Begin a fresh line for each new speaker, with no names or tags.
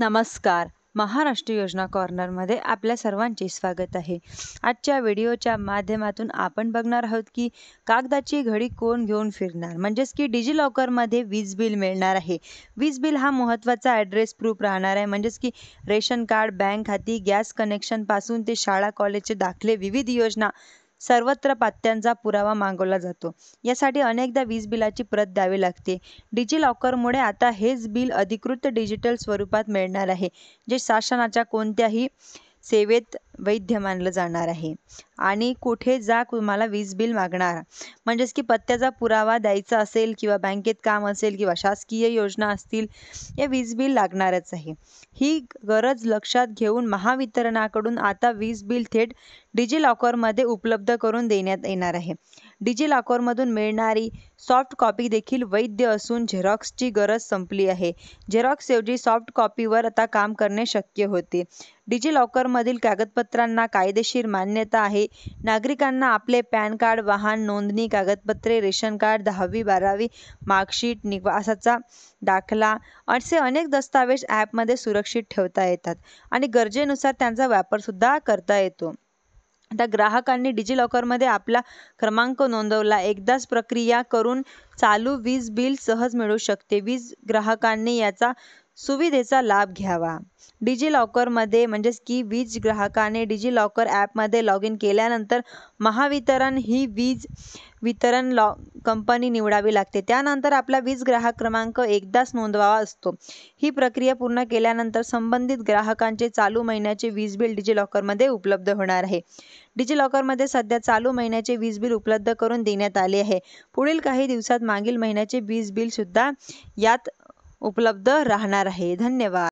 नमस्कार. महाराष्ट्र योजना कॉर्नरमध्ये आपल्या सर्वांचे स्वागत आहे. आजच्या व्हिडिओच्या माध्यमातून आपण बघणार आहोत की कागदाची घडी कोण घेऊन फिरणार, म्हणजेच की डिजिलॉकरमध्ये वीज बिल मिळणार आहे. वीज बिल हा महत्त्वाचा ॲड्रेस प्रूफ राहणार आहे, म्हणजेच की रेशन कार्ड, बँक खाती, गॅस कनेक्शनपासून ते शाळा कॉलेजचे दाखले, विविध योजना सर्वत्र पत्त्यांचा पुरावा मागवला जातो. यासाठी अनेकदा वीज बिलाची प्रत द्यावी लागते. डिजिलॉकरमुळे आता हेच बिल अधिकृत डिजिटल स्वरूपात मिळणार आहे, जे शासनाच्या कोणत्याही सेवेत वैध मानलं जाणार आहे. आणि कुठे जा तुम्हाला वीज बिल मागणार, म्हणजेच की पत्त्याचा पुरावा द्यायचा असेल किंवा बँकेत काम असेल किंवा शासकीय योजना असतील, हे वीज बिल लागणारच आहे. ही गरज लक्षात घेऊन महावितरणाकडून आता वीज बिल थेट डिजिलॉकरमध्ये उपलब्ध करून देण्यात येणार आहे. डिजिलॉकरमधून मिळणारी सॉफ्ट कॉपी देखील वैध असून झेरॉक्सची गरज संपली आहे. झेरॉक्सऐवजी सॉफ्ट कॉपीवर आता काम करणे शक्य होते. डिजिलॉकरमधील कागदपत्रांना कायदेशीर मान्यता आहे. नागरिकांना आपले पॅन कार्ड, वाहन नोंदणी कागदपत्रे, रेशन कार्ड, 10वी 12वी मार्कशीट, निवासाचा दाखला असे अनेक दस्तावेज ॲपमध्ये सुरक्षित ठेवता येतात आणि गरजेनुसार त्यांचा वापरसुद्धा करता येतो. आता ग्राहकांनी डिजिलॉकरमध्ये आपला क्रमांक नोंदवला, एकदाच प्रक्रिया करून चालू वीज बिल सहज मिळू शकते. वीज ग्राहकांनी याचा सुविधेचा लाभ घ्यावा. डिजिलॉकरमध्ये म्हणजेच की वीज ग्राहकाने डिजिलॉकर ॲपमध्ये लॉग इन केल्यानंतर महावितरण ही वीज वितरण कंपनी निवडावी लागते. त्यानंतर आपला वीज ग्राहक क्रमांक एकदाच नोंदवावा असतो. ही प्रक्रिया पूर्ण केल्यानंतर संबंधित ग्राहकांचे चालू महिन्याचे वीज बिल डिजिलॉकरमध्ये उपलब्ध होणार आहे. डिजिलॉकरमध्ये सध्या चालू महिन्याचे वीज बिल उपलब्ध करून देण्यात आले आहे. पुढील काही दिवसात मागील महिन्याचे वीज बिल सुद्धा यात उपलब्ध राहणार आहे. धन्यवाद.